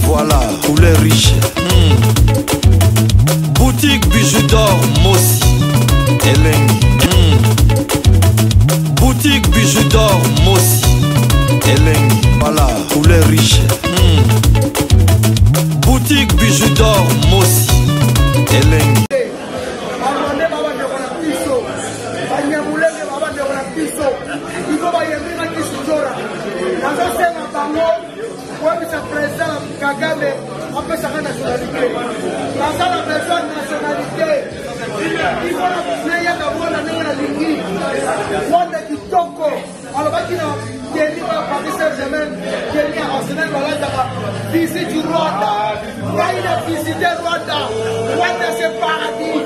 Voilà, poulet riche. Boutique bijoux d'or, Mossi. Elengi. Boutique bijoux d'or, Mossi. Elengi. Voilà, poulet riche. Boutique bijoux d'or, Mossi. Elengi. Kagame après sa nationalité. Dans la personne nationalité, il faut la d'avoir la lingi. Wanda kitoko. Alors bakina Kenny va Paris Saint-Germain, Kenny Arsenal va visite du Rwanda. Il a visité Rwanda. Wanda c'est paradis.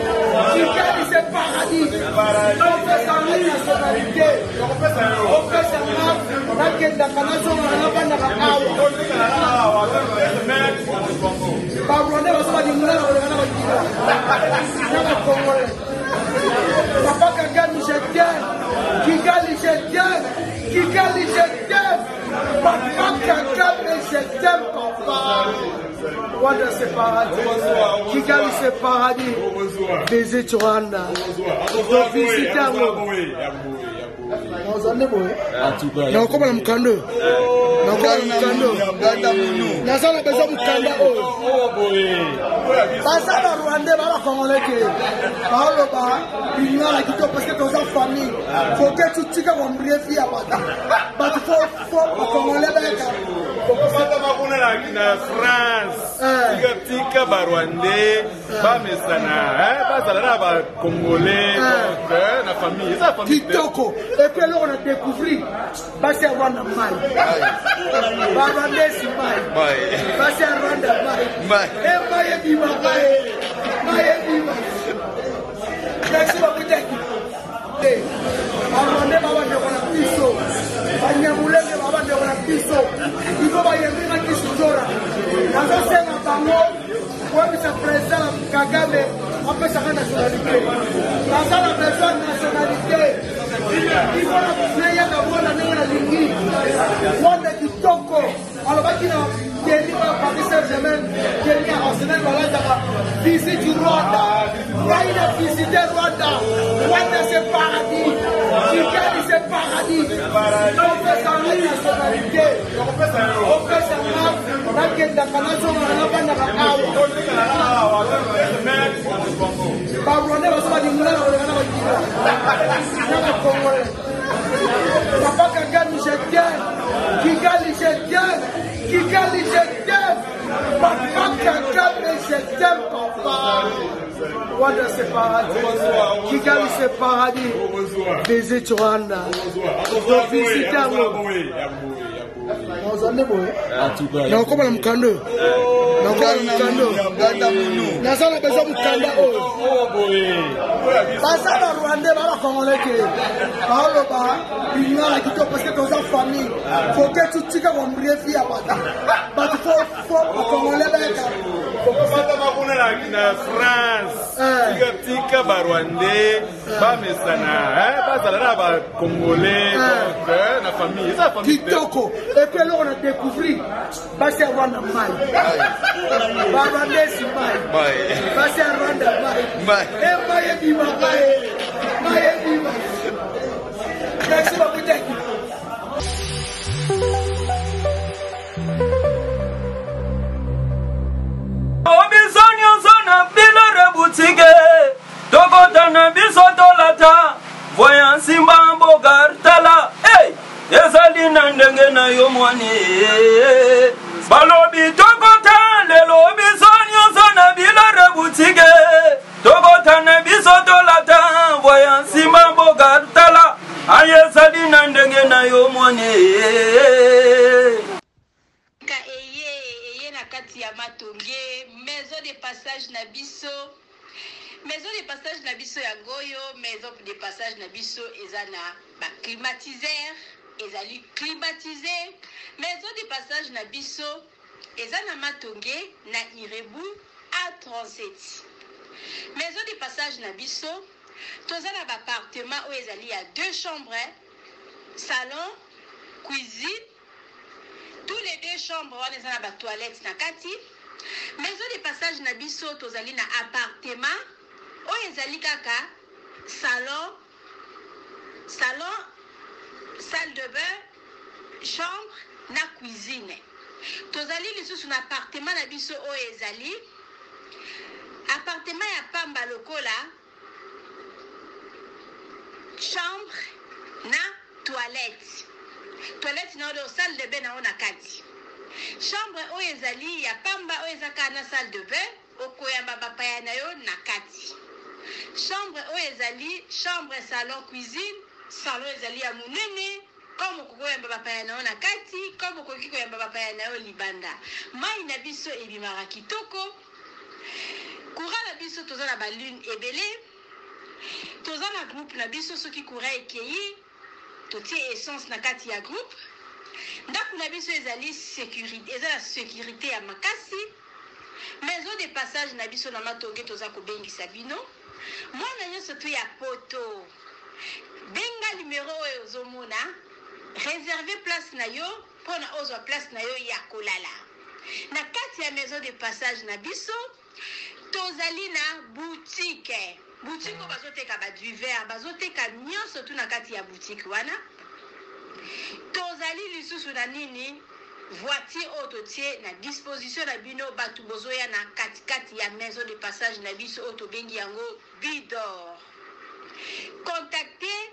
Kigali c'est paradis. On fait sa nationalité. On fait sa nakenda kanazo na awa. Barwanda basaba dingula na Congolais. Papa Kagame je t'aime. Kigali je t'aime. Kigali je t'aime. Papa Kagame je t'aime papa. Rwanda c'est paradis. Kigali c'est paradis. Visite Rwanda. Visite na koma na mkando na koma na mkando na sana besoin mkanda basa ba Rwanda ba Congolais ke baolo ba ingala kito parce que dans sa famille faut que tu tika kwa mrefi ya bata but for Congolais ba ka Fata makuna na France tika ba Rwandais ba mesana ba sala ba Congolais na famille ça famille kitoko et puis là on a découvert bah c'est Rwanda mai bah Rwanda si mai bah c'est Rwanda mai et mai di mai di merci beaucoup eh Rwanda baba de la piso banyamulenge baba de la piso il faut ba yemba kisora dans ce bango ouais c'est président Kagame après sa nationalité dans la personne nationalité il faut la d'avoir la lingi. Wanda kitoko. Alors bakina Kenny va Paris Saint-Germain, Kenny Arsenal va visite du Rwanda. Il a visité Rwanda. Wanda c'est paradis. Kigali c'est paradis. On fait sa nationalité. On fait sa nakenda kanazo na awa. Barwanda basaba dingula na Congolais. Papa Kagame je t'aime. Kigali je t'aime. Kigali je t'aime. Papa Kagame je t'aime papa. Rwanda c'est paradis. Kigali c'est paradis. Visite Rwanda. Visite na koma na mkando na koma na mkando na sana besoin mkanda basa ba Rwanda ba Congolais ke baolo ba ingala kito parce que dans sa famille faut que tu tika kwa mrefi ya bata but for Congolais ba ka Fata makuna na France tika ba Rwandais ba mesana ba sala ba Congolais na famille ça famille kitoko et puis là on a découvert bah c'est Rwanda mai bah Rwanda si mai bah c'est Rwanda mai et mai di merci beaucoup Obisonyo zona bilore boutique Tokota na bisoto lata Voyant simba mbogartala Hey! Ezali na ndenge na yo mwani Balobi tokota lelo obisonyo zona bilore boutique Tokota na bisoto lata Voyant simba mbogartala Ezali na ndenge na yo mwani Maison de passage Nabiso ya Goyo, maison de passage Nabiso ezana ba climatiseur, ezali climatisé. Maison de passage Nabiso ezana matonge na Irebu A37. Maison de passage Nabiso tozana ba appartement où ezali ya 2 chambres, salon, cuisine tous les deux chambres wana eza na ba toilette na kati. Maison de passage na biso tozali na appartement oyo ezali kaka salon, salle de bain, chambre na cuisine. Tozali lisusu na appartement na biso oyo ezali appartement ya pamba lokola chambre na toilette. Toilette na oyo salle de bain na ona kati. Chambre oyo ezali ya pamba oyo ezaka na salle de bain okoyamba bapaya na yo na kati. Chambre oyo ezali chambre salon cuisine, salon ezali ya munene comme okoyamba bapaya na yo na kati, comme okoki koyamba bapaya na yo libanda. Mai na biso ebimaka kitoko. Courant na biso toza na balune ebele. Toza na groupe na biso soki courant ekeyi totie essence na kati ya groupe. Ndako na biso ezali sécurité, eza la sécurité ya makasi. Maison de passage na biso na Matonge toza kobengisa bino. Mwana nyonso tu ya poto. Benga numéro oyo ozomona. Réserver place na yo pona ozwa place na yo ya kolala. Na kati ya maison de passage na biso tozali na boutique. Boutique oyo bazoteka ba du verre, bazoteka nyonso tu na kati ya boutique wana. Tozali lisusu na nini voiture autotie na disposition na bino batu bozoya na kati ya maison de passage na biso auto bengi yango Bidor. Contactez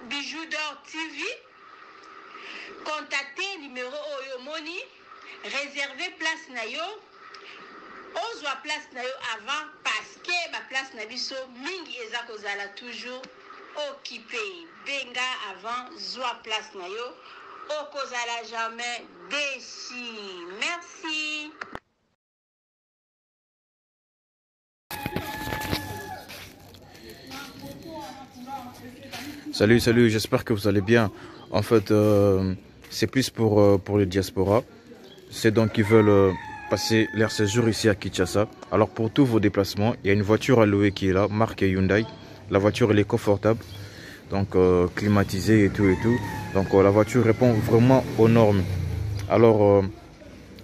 Bijou d'Or TV. Contactez numéro oyo moni. Réservez place na yo. Ozwa place na yo avant parce que ba place na biso mingi eza kozala toujours occupé. Benga avant zwa place na yo. Okozala jamais déçu. Merci. Salut, j'espère que vous allez bien. En fait, c'est plus pour les diasporas. C'est donc qui veulent passer leur séjour ici à Kinshasa. Alors pour tous vos déplacements, il y a une voiture à louer qui est là, marque Hyundai. La voiture elle est confortable, donc climatisée et tout. Donc la voiture répond vraiment aux normes. Alors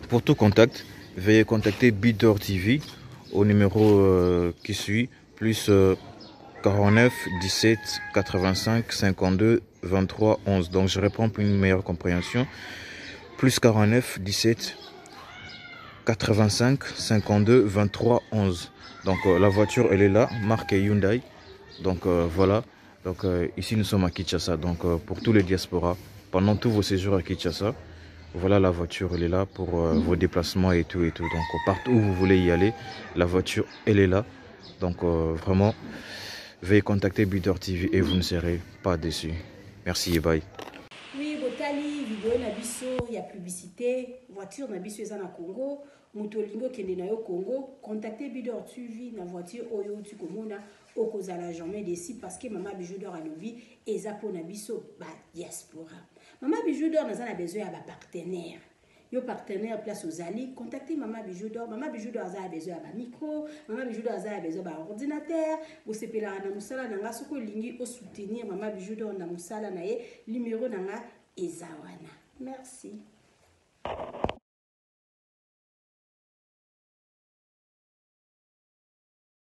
pour tout contact, veuillez contacter Bidor TV au numéro qui suit, plus 49 17 85 52 23 11. Donc je réponds pour une meilleure compréhension. Plus 49 17 85 52 23 11. Donc la voiture elle est là, marque Hyundai. Donc voilà. Donc ici nous sommes à Kinshasa. Donc pour tous les diasporas, pendant tous vos séjours à Kinshasa, voilà la voiture elle est là pour vos déplacements et tout. Donc partout où vous voulez y aller, la voiture elle est là. Donc vraiment, veuillez contacter Bidor TV et vous ne serez pas déçus. Merci et bye. Oui, Botali, vidéo na biso, il y a publicité, voiture na biso eza na Congo, Mutolingo kende na yo Congo, contactez Bidor TV na voiture oyo tu komona okozala jamais déçu parce que Maman Bijou d'Or alobi eza po na biso ba diaspora. Maman Bijou d'Or naza na besoin ya ba partenaire. Yo partenaire place aux alliés, contactez Maman Bijou d'Or. Maman Bijou d'Or a besoin d'un micro, Maman Bijou d'Or a besoin d'un ordinateur. Vous savez là na musala nanga soko lingi au soutenir Maman Bijou d'Or na musala na ye numéro nanga ezawana. Merci.